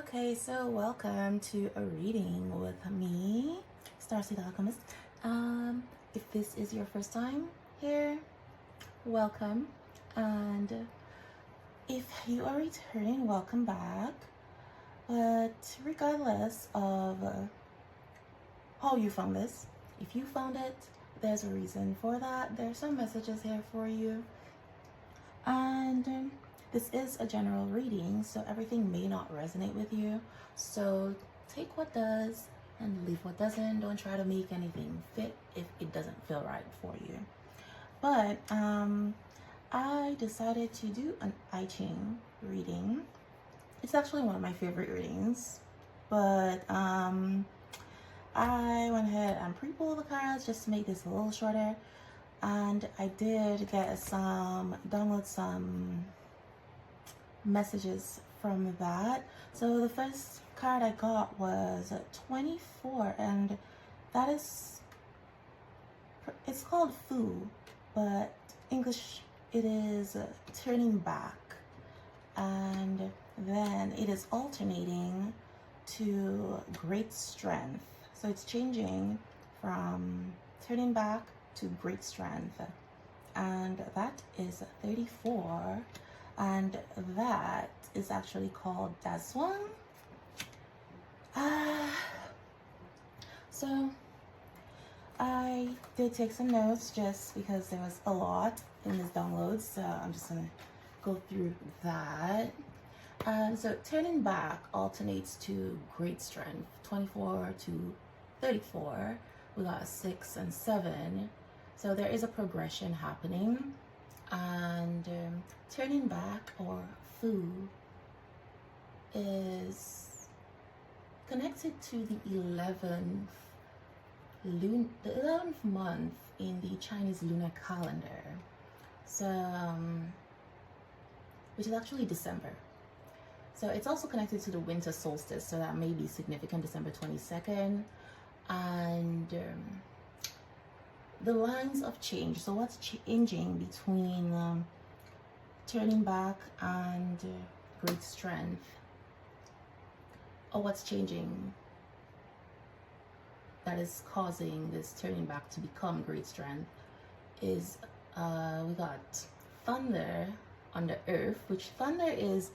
Okay, so welcome to a reading with me, Starseed Alchemist. If this is your first time here, welcome. And if you are returning, welcome back. But regardless of how you found this, if you found it, there's a reason for that. There's some messages here for you. And this is a general reading, so everything may not resonate with you. So take what does and leave what doesn't. Don't try to make anything fit if it doesn't feel right for you. But I decided to do an I Ching reading. It's actually one of my favorite readings, but I went ahead and pre-pulled the cards just to make this a little shorter. And I did get download some messages from that. So the first card I got was 24, and that is, it's called Fu, but English it is turning back. And then it is alternating to great strength. So it's changing from turning back to great strength, and that is 34, and that is actually called Daswang. So I did take some notes just because there was a lot in this download, so I'm just gonna go through that. So turning back alternates to great strength, 24 to 34. We got 6 and 7. So there is a progression happening, and turning back, or Fu, is connected to the 11th month in the Chinese lunar calendar. So, which is actually December. So it's also connected to the winter solstice, so that may be significant, December 22nd. And the lines of change, so what's changing between turning back and great strength, or what's changing that is causing this turning back to become great strength, is we got thunder on the earth, which thunder is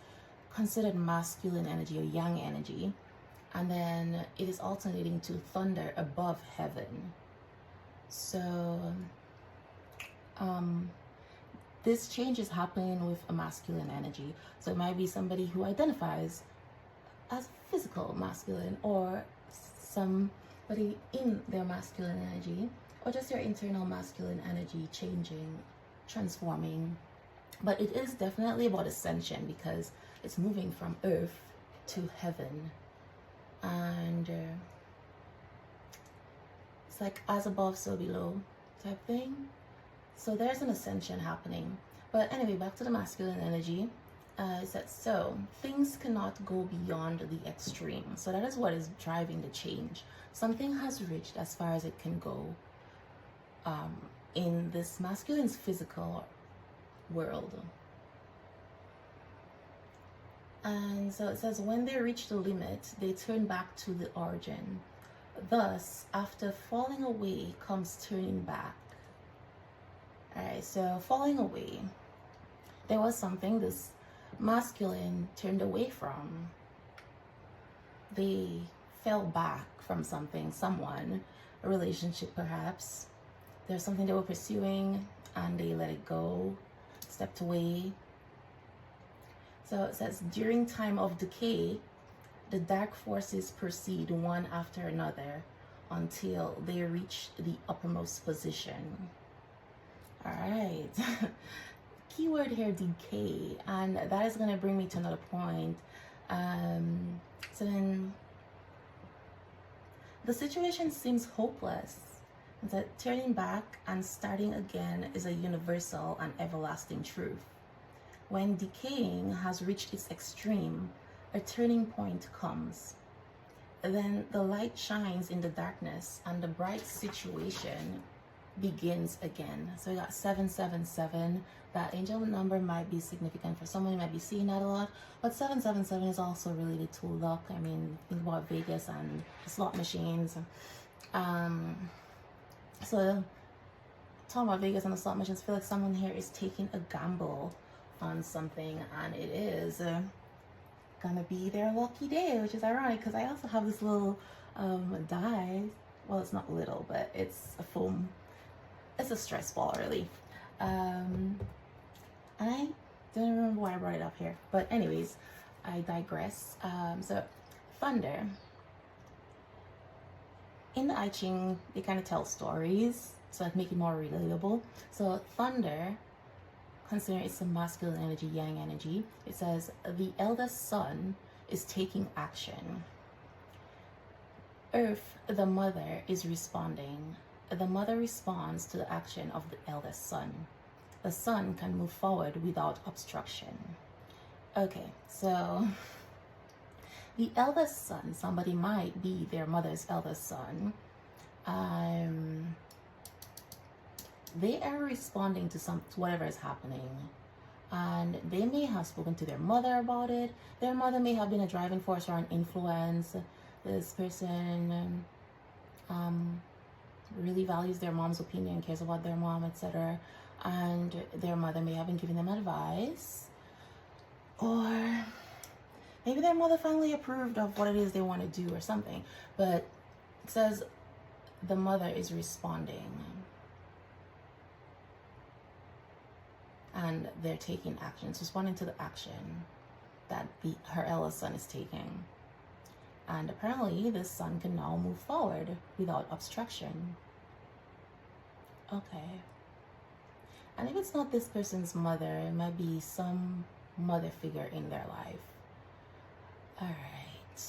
considered masculine energy or yang energy, and then it is alternating to thunder above heaven. So this change is happening with a masculine energy. So it might be somebody who identifies as physical masculine, or somebody in their masculine energy, or just your internal masculine energy changing, transforming. But it is definitely about ascension, because it's moving from earth to heaven. And it's like as above, so below type thing. So there's an ascension happening. But anyway, back to the masculine energy. It says, so things cannot go beyond the extreme. So that is what is driving the change. Something has reached as far as it can go in this masculine's physical world. And so it says, when they reach the limit, they turn back to the origin. Thus, after falling away comes turning back. All right, so falling away. There was something this masculine turned away from. They fell back from something, someone, a relationship perhaps. There's something they were pursuing and they let it go, stepped away. So it says, during time of decay, the dark forces proceed one after another until they reach the uppermost position. All right. Keyword here, decay, and that is going to bring me to another point. So then the situation seems hopeless. That turning back and starting again is a universal and everlasting truth. When decaying has reached its extreme, a turning point comes. Then the light shines in the darkness, and the bright situation begins again. So we got 777. That angel number might be significant for someone. You might be seeing that a lot, but 777 is also related to luck. I mean, think about Vegas and slot machines. So talking about Vegas and the slot machines, I feel like someone here is taking a gamble on something, and it is gonna be their lucky day, which is ironic because I also have this little die. Well, it's not little, but it's a foam. It's a stress ball, really. And I don't remember why I brought it up here, but anyways, I digress. So thunder. In the I Ching, they kind of tell stories, so that make it more relatable. So thunder, considering it's a masculine energy, yang energy, it says the eldest son is taking action. Earth, the mother, is responding. The mother responds to the action of the eldest son. The son can move forward without obstruction. Okay, so the eldest son, somebody might be their mother's eldest son. They are responding to whatever is happening, and they may have spoken to their mother about it. Their mother may have been a driving force or an influence. This person really values their mom's opinion, cares about their mom, etc. And their mother may have been giving them advice, or maybe their mother finally approved of what it is they want to do or something. But it says the mother is responding, and they're taking actions, responding to the action that her eldest son is taking. And apparently this son can now move forward without obstruction. Okay. And if it's not this person's mother, it might be some mother figure in their life. All right.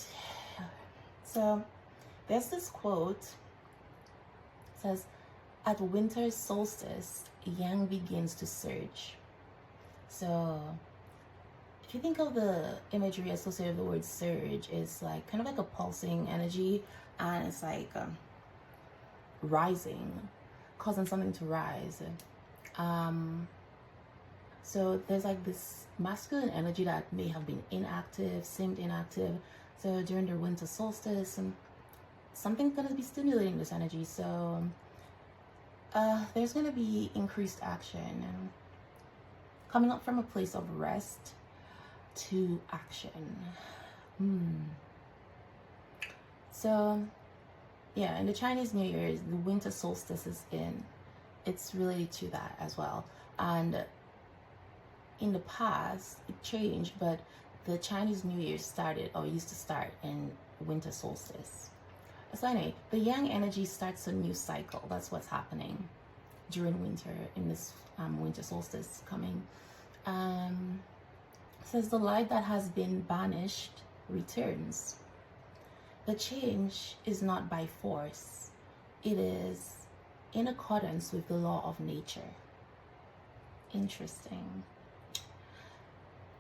So there's this quote. It says, at winter's solstice, yang begins to surge. So if you think of the imagery associated with the word surge, it's like kind of like a pulsing energy, and it's like rising, causing something to rise. So there's like this masculine energy that may have been inactive, seemed inactive. So during the winter solstice, something's going to be stimulating this energy. So there's going to be increased action, coming up from a place of rest to action. So yeah, in the Chinese New Year, the winter solstice is in. It's related to that as well. And in the past, it changed, but the Chinese New Year started, or used to start, in winter solstice. So anyway, the yang energy starts a new cycle. That's what's happening during winter, in this winter solstice coming. Says the light that has been banished returns. The change is not by force. It is in accordance with the law of nature. Interesting.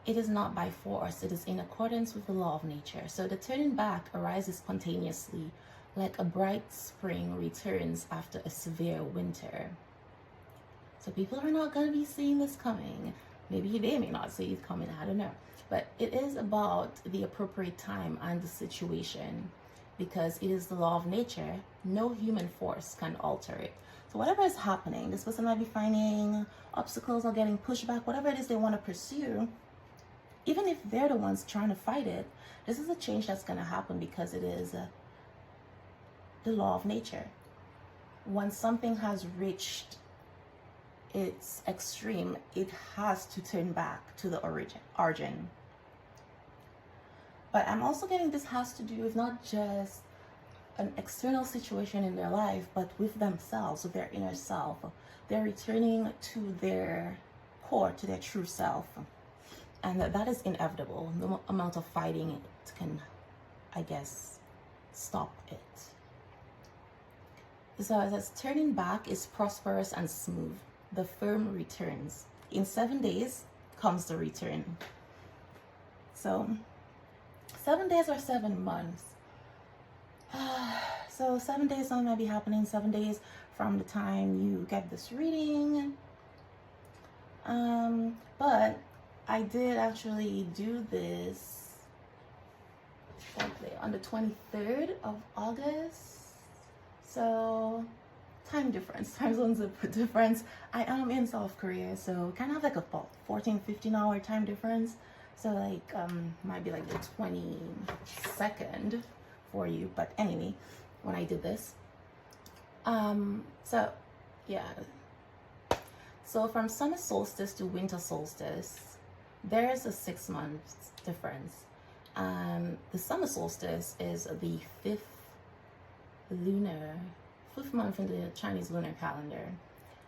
It is not by force. It is in accordance with the law of nature. So the turning back arises spontaneously, like a bright spring returns after a severe winter. So people are not going to be seeing this coming. Maybe they may not see it coming, I don't know. But it is about the appropriate time and the situation, because it is the law of nature. No human force can alter it. So whatever is happening, this person might be finding obstacles or getting pushed back, whatever it is they want to pursue, even if they're the ones trying to fight it, this is a change that's going to happen because it is the law of nature. Once something has reached its extreme, it has to turn back to the origin. But I'm also getting this has to do with not just an external situation in their life, but with themselves, with their inner self. They're returning to their core, to their true self. And that is inevitable. No amount of fighting it can, I guess, stop it. So it says, turning back is prosperous and smooth. The firm returns. In 7 days comes the return. So 7 days or 7 months. So 7 days something might be happening. 7 days from the time you get this reading. But I did actually do this on the 23rd of August. So time zones difference. I am in South Korea, so kind of like a 14-15 hour time difference. So like might be like the 22nd for you. But anyway, when I did this, so yeah. So from summer solstice to winter solstice, there is a 6 months difference. The summer solstice is the fifth month in the Chinese lunar calendar,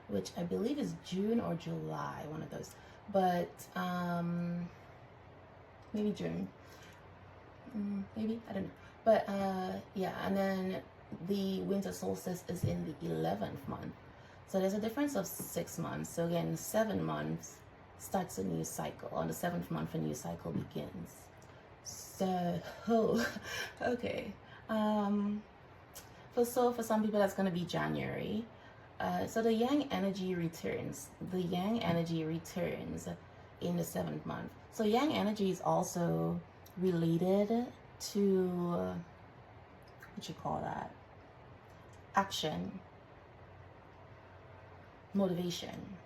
which I believe is June or July, one of those. But maybe June, maybe, I don't know. But yeah, and then the winter solstice is in the 11th month. So there's a difference of 6 months. So again, 7 months starts a new cycle. On the 7th month, a new cycle begins. So, okay. So for some people, that's going to be January. So the yang energy returns. The yang energy returns in the 7th month. So yang energy is also related to, what you call that? Action. Motivation.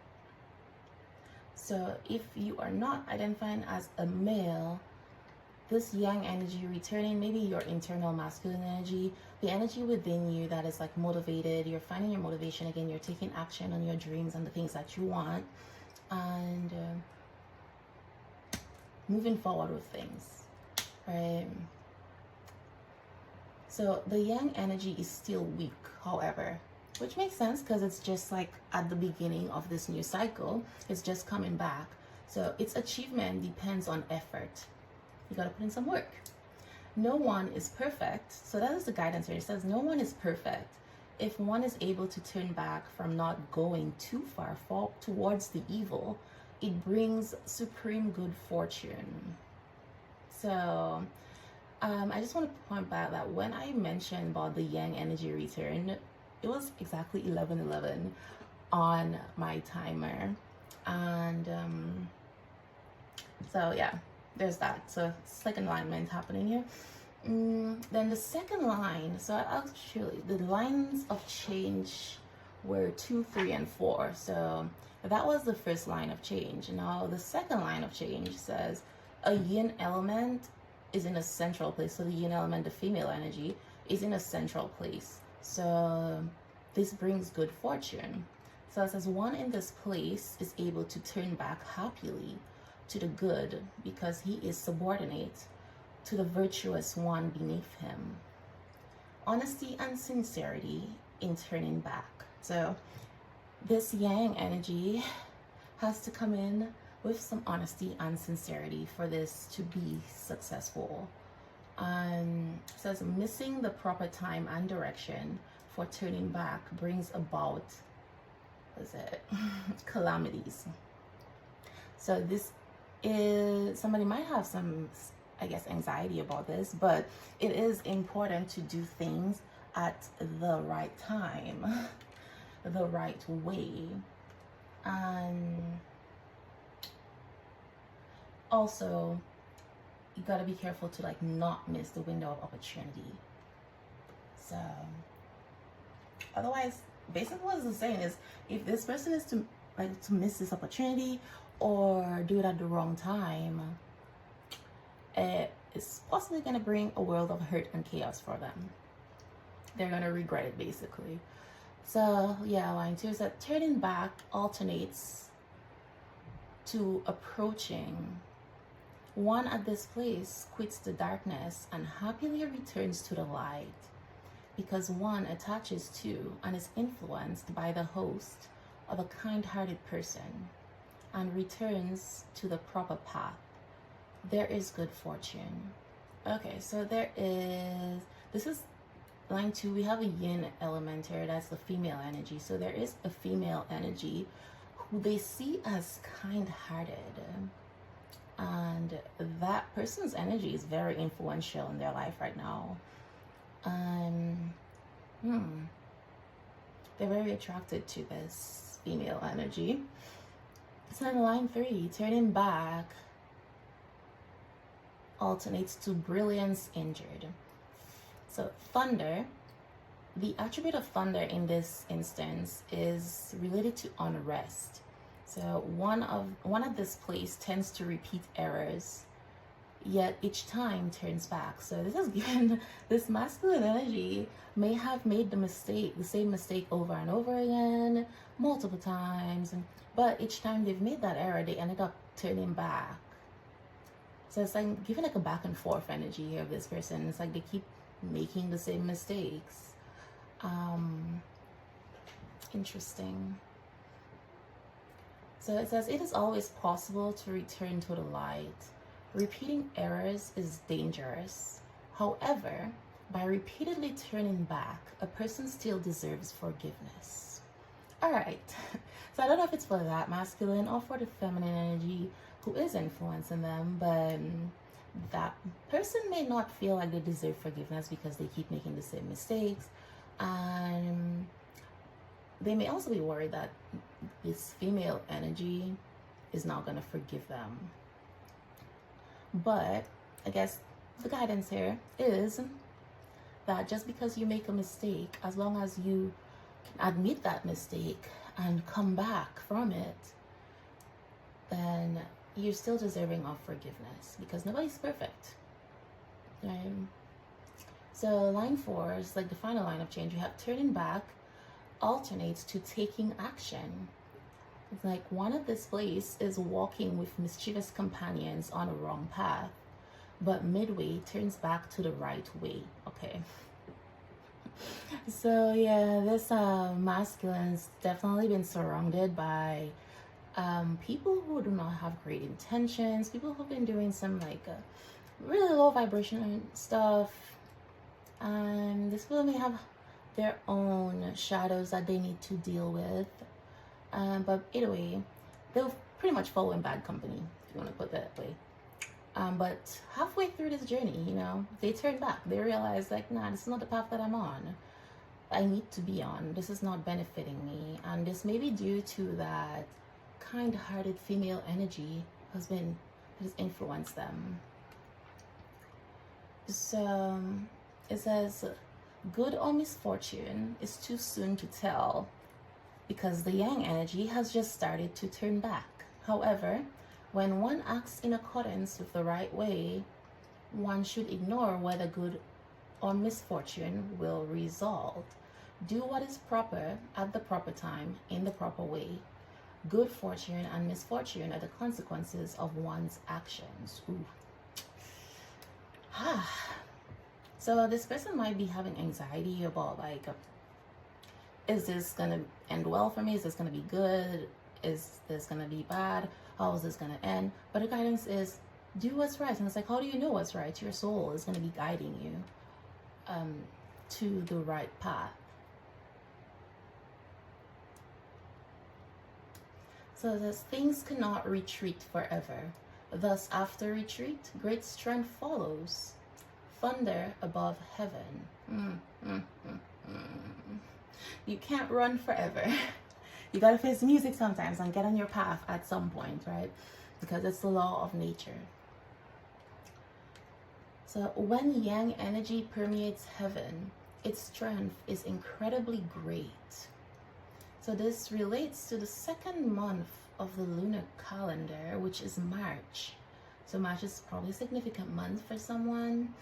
So if you are not identifying as a male, this yang energy returning, maybe your internal masculine energy, the energy within you that is like motivated, you're finding your motivation again, you're taking action on your dreams and the things that you want, and moving forward with things, right? So the yang energy is still weak, however, which makes sense because it's just like at the beginning of this new cycle, it's just coming back. So its achievement depends on effort. You got to put in some work. No one is perfect. So that is the guidance here. It says no one is perfect. If one is able to turn back from not going too far towards the evil, it brings supreme good fortune. So I just want to point back that when I mentioned about the yang energy return, it was exactly 11:11 on my timer. And so yeah, there's that. So second alignment happening here. Then the second line, so actually the lines of change were 2, 3, and 4. So that was the first line of change. Now the second line of change says a yin element is in a central place. So the yin element, the female energy, is in a central place. So this brings good fortune. So it says one in this place is able to turn back happily to the good because he is subordinate to the virtuous one beneath him. Honesty and sincerity in turning back. So this yang energy has to come in with some honesty and sincerity for this to be successful. It says missing the proper time and direction for turning back brings about, calamities. So this is, somebody might have some, I guess, anxiety about this, but it is important to do things at the right time, the right way. And also, you gotta be careful to like not miss the window of opportunity. So otherwise, basically what it's saying is if this person is to miss this opportunity or do it at the wrong time, it's possibly going to bring a world of hurt and chaos for them. They're going to regret it, basically. So yeah, line 2 is that turning back alternates to approaching. One at this place quits the darkness and happily returns to the light, because one attaches to and is influenced by the host of a kind-hearted person and returns to the proper path. There is good fortune. Okay, so this is line 2. We have a yin element here. That's the female energy. So there is a female energy who they see as kind-hearted. And that person's energy is very influential in their life right now. They're very attracted to this female energy. So in line 3, turning back alternates to brilliance injured. So thunder, the attribute of thunder in this instance is related to unrest. So one of this place tends to repeat errors, yet each time turns back. So this is given this masculine energy may have made the same mistake over and over again, multiple times, but each time they've made that error, they ended up turning back. So it's like giving like a back and forth energy of this person. It's like they keep making the same mistakes. Interesting. So it says it is always possible to return to the light. Repeating errors is dangerous. However, by repeatedly turning back, a person still deserves forgiveness. All right. So I don't know if it's for that masculine or for the feminine energy who is influencing them, but that person may not feel like they deserve forgiveness because they keep making the same mistakes. And they may also be worried that this female energy is not going to forgive them. But I guess the guidance here is that just because you make a mistake, as long as you can admit that mistake and come back from it, then you're still deserving of forgiveness, because nobody's perfect, right? So line 4 is like the final line of change. You have turning back alternates to taking action. It's like one of this place is walking with mischievous companions on a wrong path, but midway turns back to the right way. Okay. So yeah, this masculine's definitely been surrounded by people who do not have great intentions, people who've been doing some like really low vibration stuff. And this people may have their own shadows that they need to deal with. But anyway, they'll pretty much follow in bad company, if you want to put that way. But halfway through this journey, you know, they turn back. They realize like, nah, this is not the path that I'm on. I need to be on. This is not benefiting me. And this may be due to that kind-hearted female energy has influenced them. So it says, good or misfortune is too soon to tell, because the yang energy has just started to turn back. However, when one acts in accordance with the right way, one should ignore whether good or misfortune will result. Do what is proper at the proper time in the proper way. Good fortune and misfortune are the consequences of one's actions. Ooh. So this person might be having anxiety about like, is this gonna end well for me? Is this gonna be good? Is this gonna be bad? How is this gonna end? But the guidance is do what's right. And it's like, how do you know what's right? Your soul is gonna be guiding you to the right path. So it says, things cannot retreat forever. Thus, after retreat, great strength follows. Thunder above heaven. You can't run forever. You gotta face music sometimes and get on your path at some point, right? Because it's the law of nature. So when yang energy permeates heaven, its strength is incredibly great. So this relates to the second month of the lunar calendar, which is March. So March is probably a significant month for someone.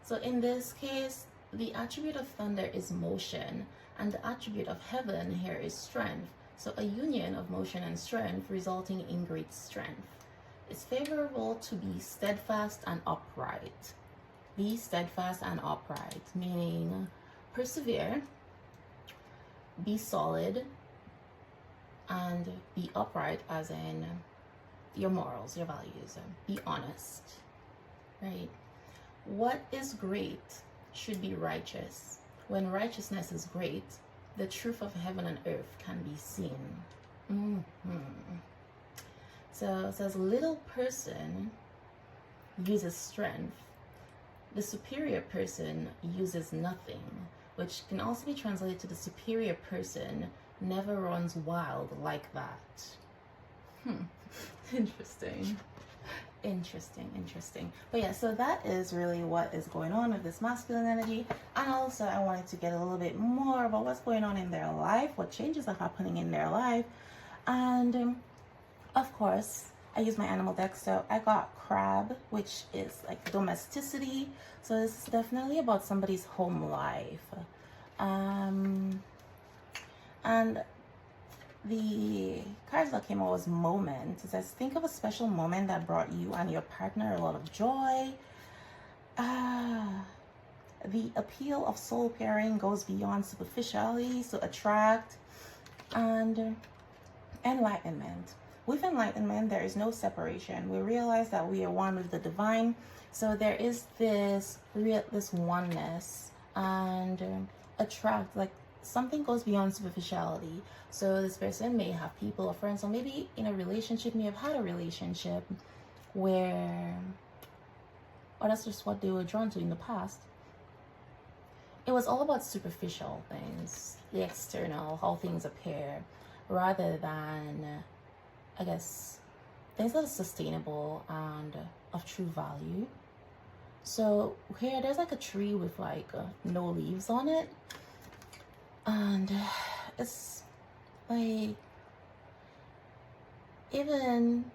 So in this case, the attribute of thunder is motion, and the attribute of heaven here is strength. So a union of motion and strength resulting in great strength. It's favorable to be steadfast and upright. Be steadfast and upright, meaning persevere, be solid, and be upright as in your morals, your values, be honest, right? What is great should be righteous. When righteousness is great, the truth of heaven and earth can be seen. So it says, little person uses strength. The superior person uses nothing. which can also be translated to the superior person never runs wild like that. Interesting. Interesting. But yeah, so that is really what is going on with this masculine energy. And also I wanted to get a little bit more about what's going on in their life, what changes are happening in their life. And of course, I use my animal deck. So I got crab, which is like domesticity. So this is definitely about somebody's home life. And the cards that came out was moment. It says, think of a special moment that brought you and your partner a lot of joy. The appeal of soul pairing goes beyond superficiality, so attract. And enlightenment. With enlightenment, there is no separation. We realize that we are one with the divine. So there is this oneness, and attract, like something goes beyond superficiality. So this person may have people or friends, or maybe in a relationship, may have had a relationship where, or that's just what they were drawn to in the past. It was all about superficial things, the external, how things appear, rather than, I guess, things that are sustainable and of true value. So here, there's like a tree with like no leaves on it. And it's like, even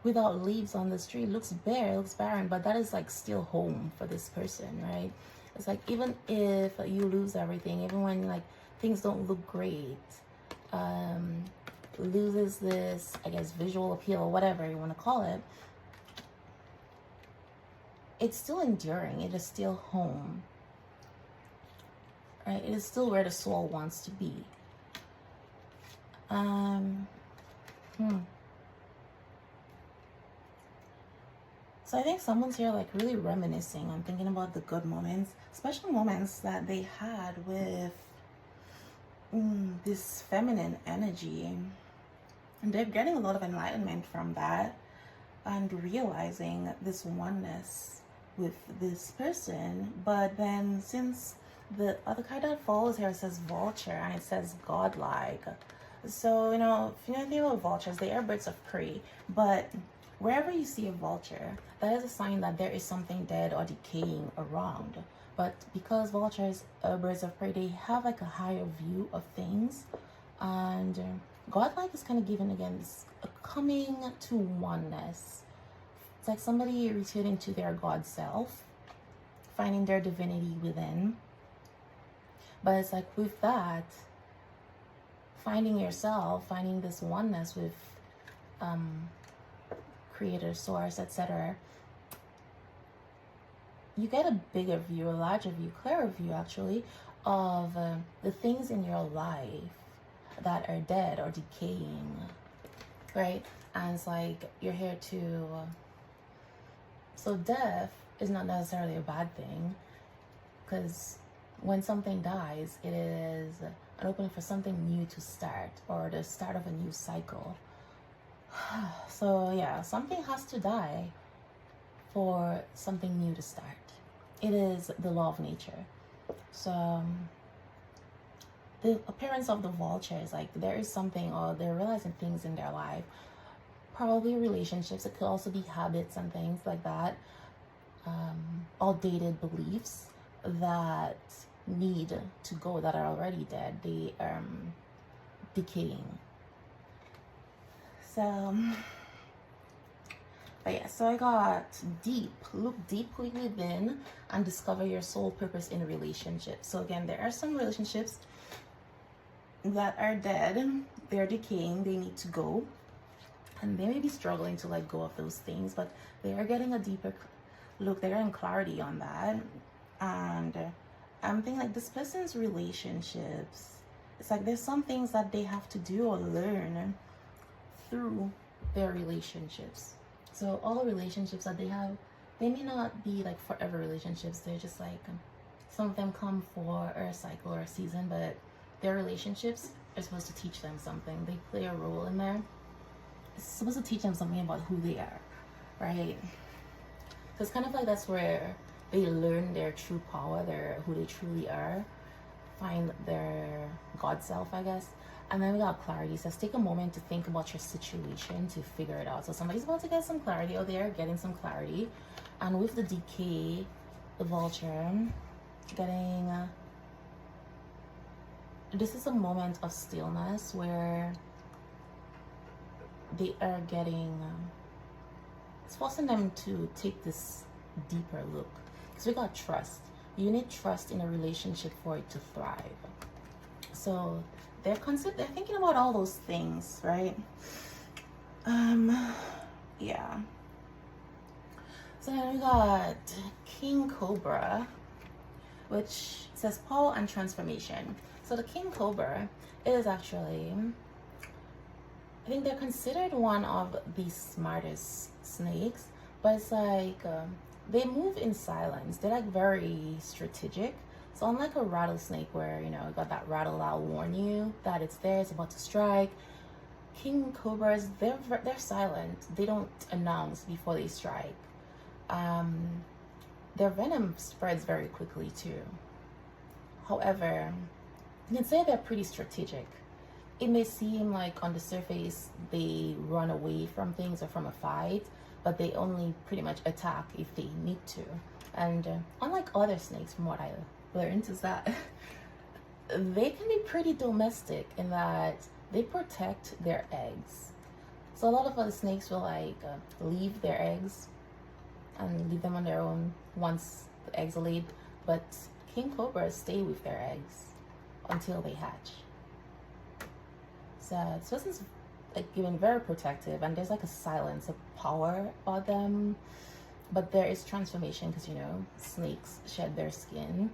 without leaves on this tree, it looks bare, it looks barren, but that is like still home for this person, right? It's like, even if you lose everything, even when like things don't look great, loses this, I guess, visual appeal, whatever you want to call it, it's still enduring. It is still home, right? It is still where the soul wants to be. So I think someone's here like really reminiscing and thinking about the good moments, special moments that they had with this feminine energy. And they're getting a lot of enlightenment from that, and realizing this oneness with this person. But then, since the other card that follows here says vulture, and it says godlike. So, you know, if you know anything about vultures, they are birds of prey. But wherever you see a vulture, that is a sign that there is something dead or decaying around. But because vultures are birds of prey, they have like a higher view of things. And godlike is kind of given, again, this coming to oneness. It's like somebody returning to their God self, finding their divinity within. But it's like, with that, finding yourself, finding this oneness with creator, source, etc., you get a bigger view, a larger view, clearer view actually, of the things in your life that are dead or decaying, right? And it's like, you're here to, so death is not necessarily a bad thing, because when something dies, it is an opening for something new to start, or the start of a new cycle. So yeah, something has to die for something new to start. It is the law of nature. So the appearance of the vulture is like, there is something, or they're realizing things in their life, probably relationships. It could also be habits and things like that, outdated beliefs that need to go, that are already dead. They are decaying. So, but yeah, so I got deep. Look deeply within and discover your soul purpose in relationships. So again, there are some relationships that are dead, they're decaying, they need to go, and they may be struggling to let go of those things, but they are getting a deeper look, they're getting clarity on that. And I'm thinking like, this person's relationships, it's like there's some things that they have to do or learn through their relationships. So all relationships that they have, they may not be like forever relationships. They're just like, some of them come for a cycle or a season, but their relationships are supposed to teach them something. They play a role in there. It's supposed to teach them something about who they are, right? So it's kind of like, that's where they learn their true power, who they truly are. find their God self, I guess. And then we got clarity. It says take a moment to think about your situation to figure it out. So somebody's about to get some clarity, or they're getting some clarity. And with the decay, the vulture, getting this is a moment of stillness where they are getting it's forcing them to take this deeper look, because we got trust. You need trust in a relationship for it to thrive. So they're thinking about all those things, right? Yeah. So then we got King Cobra, which says power and transformation. So the King Cobra is actually, I think they're considered one of the smartest snakes, but it's like they move in silence. They're like very strategic. So unlike a rattlesnake where, you got that rattle that'll warn you that it's there, it's about to strike, King Cobras, they're silent. They don't announce before they strike. Their venom spreads very quickly too. However, you can say they're pretty strategic. It may seem like on the surface they run away from things or from a fight, but they only pretty much attack if they need to. And unlike other snakes, from what I learned, is that they can be pretty domestic in that they protect their eggs. So a lot of other snakes will like leave their eggs and leave them on their own once the eggs are laid, but King Cobras stay with their eggs until they hatch. So this person's like given very protective, and there's like a silence, a power about them, but there is transformation because snakes shed their skin.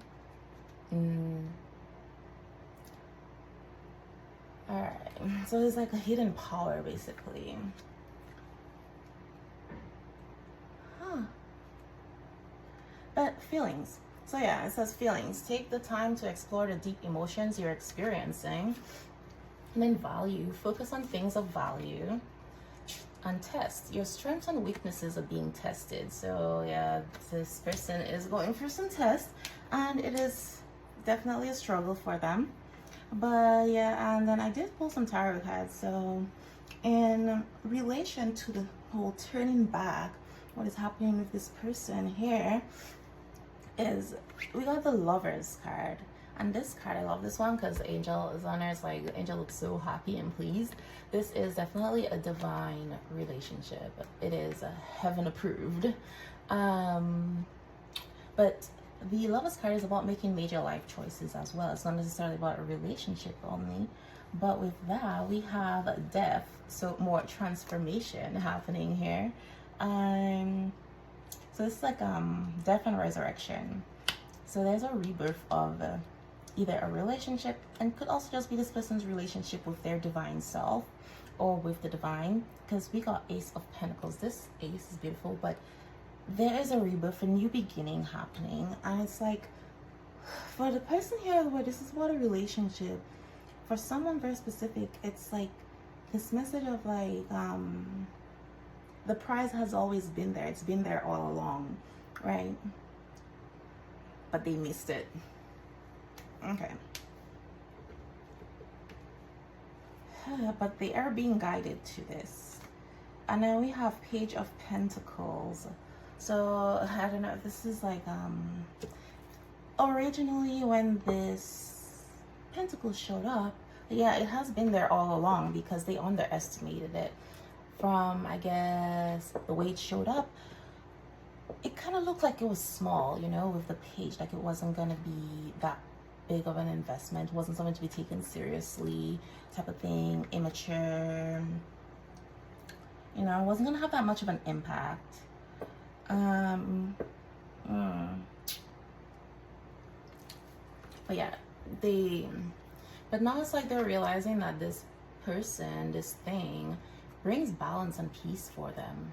All right, so there's like a hidden power basically. But feelings. So yeah, it says feelings. Take the time to explore the deep emotions you're experiencing. And then value. Focus on things of value. And test. Your strengths and weaknesses are being tested. So yeah, this person is going through some tests, and it is definitely a struggle for them. But yeah, and then I did pull some tarot cards. So in relation to the whole turning back, what is happening with this person here is we got the Lovers card. And this card, I love this one because the angel is on there. It's like the angel looks so happy and pleased. This is definitely a divine relationship. It is heaven approved. But the Lovers card is about making major life choices as well. It's not necessarily about a relationship only. But with that, we have death. So more transformation happening here. So it's like death and resurrection. So there's a rebirth of either a relationship, and could also just be this person's relationship with their divine self or with the divine, because we got Ace of Pentacles. This ace is beautiful, but there is a rebirth, a new beginning happening. And it's like for the person here where this is about a relationship, for someone very specific, it's like this message of like the prize has always been there. It's been there all along, right? But they missed it. Okay. But they are being guided to this. And then we have Page of Pentacles. So I don't know if this is like originally when this pentacle showed up, yeah, it has been there all along because they underestimated it. From, I guess, the way it showed up, it kind of looked like it was small, with the page, like it wasn't going to be that big of an investment, wasn't something to be taken seriously, type of thing, immature, wasn't going to have that much of an impact. But yeah, but now it's like they're realizing that this person, this thing, brings balance and peace for them,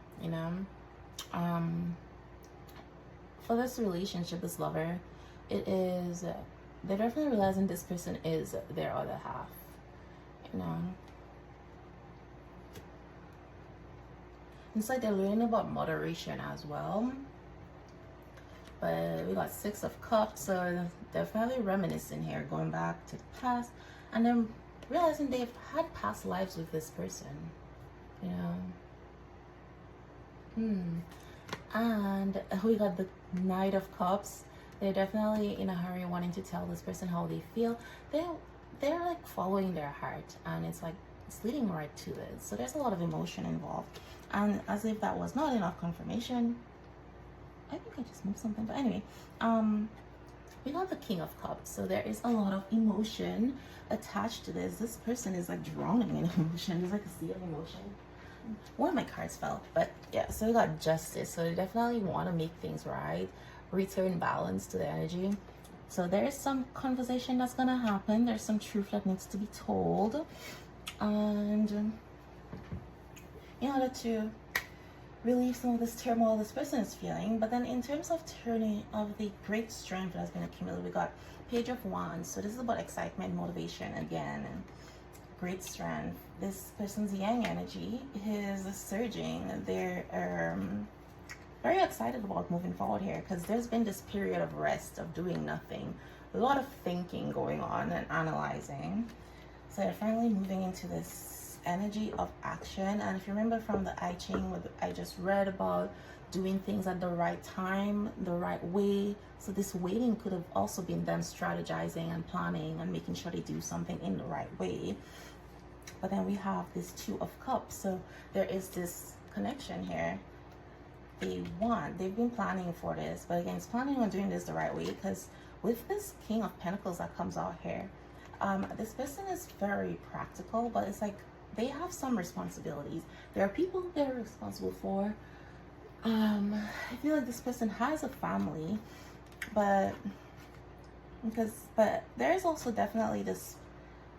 for this relationship, this lover, they're definitely realizing this person is their other half, It's like they're learning about moderation as well. But we got Six of Cups, so definitely reminiscing here, going back to the past, and then realizing they've had past lives with this person, you know. And we got the Knight of Cups. They're definitely in a hurry, wanting to tell this person how they feel. They're like following their heart, and it's like it's leading right to it. So there's a lot of emotion involved, and as if that was not enough confirmation, I think I just moved something. But anyway, we got the King of Cups. So there is a lot of emotion attached to this. This person is like drowning in emotion. There's like a sea of emotion. One of my cards fell, but yeah. So we got Justice. So they definitely want to make things right, return balance to the energy. So there is some conversation that's gonna happen. There's some truth that needs to be told, and in order to relieve some of this turmoil this person is feeling. But then in terms of turning of the great strength that has been accumulated, we got Page of Wands. So this is about excitement, motivation again, and great strength. This person's yang energy is surging. They're very excited about moving forward here, because there's been this period of rest, of doing nothing, a lot of thinking going on and analyzing. So they're finally moving into this energy of action. And if you remember from the I Ching, what I just read about doing things at the right time, the right way. So this waiting could have also been them strategizing and planning and making sure they do something in the right way. But then we have this Two of Cups. So there is this connection here. They've been planning for this, but again, it's planning on doing this the right way, because with this King of Pentacles that comes out here, this person is very practical, but it's like they have some responsibilities. There are people they're responsible for. I feel like this person has a family, but there's also definitely this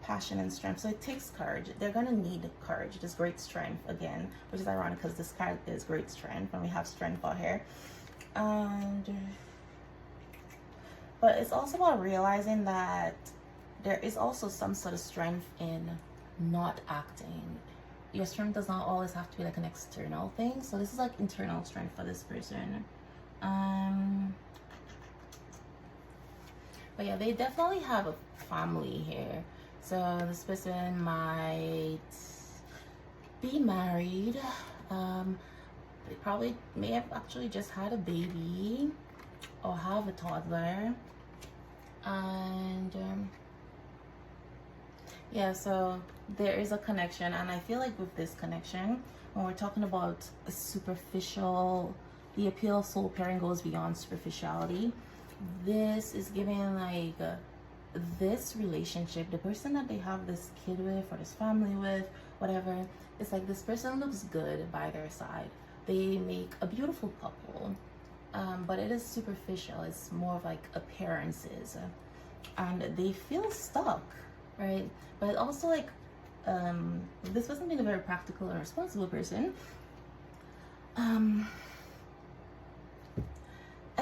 passion and strength. So it takes courage. They're gonna need courage, this great strength again, which is ironic because this card is great strength, and we have strength out here. But it's also about realizing that there is also some sort of strength in not acting. Your strength does not always have to be like an external thing. So this is like internal strength for this person. But yeah, they definitely have a family here. So this person might be married. They probably may have actually just had a baby or have a toddler. And yeah, so there is a connection. And I feel like with this connection, when we're talking about a superficial, the appeal of soul pairing goes beyond superficiality. This is giving like this relationship, the person that they have this kid with or this family with, whatever, it's like this person looks good by their side. They make a beautiful couple, but it is superficial. It's more of like appearances, and they feel stuck, right? But also like this person being a very practical and responsible person, I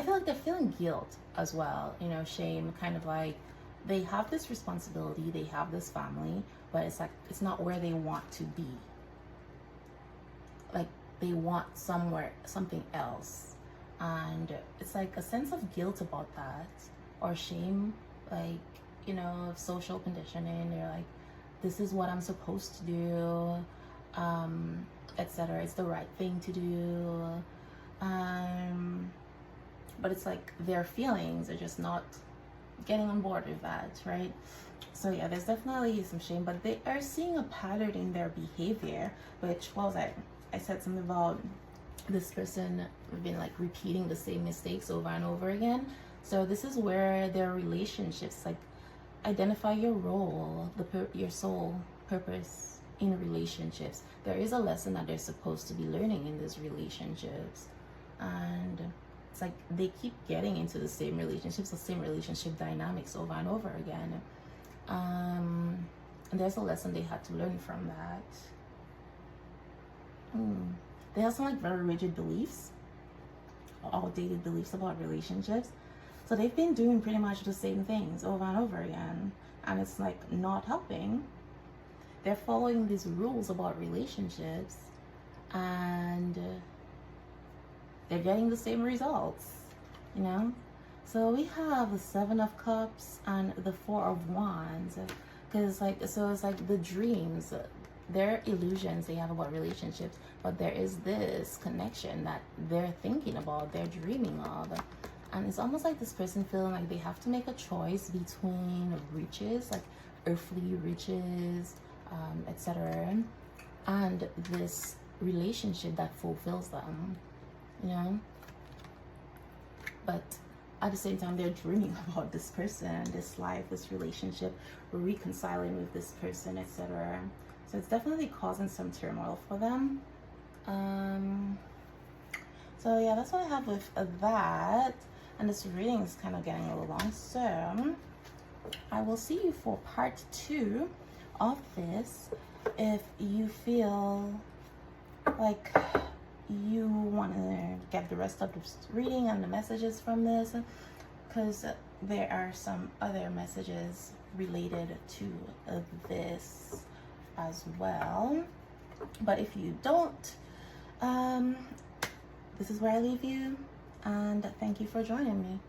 feel like they're feeling guilt as well, you know, shame, kind of like they have this responsibility, they have this family, but it's like it's not where they want to be. Like they want something else, and it's like a sense of guilt about that, or shame, like, you know, social conditioning. They're like, this is what I'm supposed to do, etc. It's the right thing to do, but it's like their feelings are just not getting on board with that, right? So yeah, there's definitely some shame, but they are seeing a pattern in their behavior, which, what was I said something about this person been like repeating the same mistakes over and over again. So this is where their relationships, like, identify your role, your soul purpose in relationships. There is a lesson that they're supposed to be learning in these relationships, and it's like they keep getting into the same relationships, the same relationship dynamics over and over again. And there's a lesson they had to learn from that. They have some like very rigid beliefs, outdated beliefs about relationships. So they've been doing pretty much the same things over and over again, and it's like not helping. They're following these rules about relationships, and they're getting the same results. you know. So we have the Seven of Cups and the Four of Wands, because like, so it's like the dreams, they're illusions they have about relationships, but there is this connection that they're thinking about, they're dreaming of. And it's almost like this person feeling like they have to make a choice between riches, like earthly riches, etc., and this relationship that fulfills them, you know. But at the same time, they're dreaming about this person, this life, this relationship, reconciling with this person, etc. So it's definitely causing some turmoil for them. So yeah, that's what I have with that. And this reading is kind of getting a little long. So I will see you for part 2 of this. If you feel like you want to get the rest of the reading and the messages from this, because there are some other messages related to this as well. But if you don't, this is where I leave you, and thank you for joining me.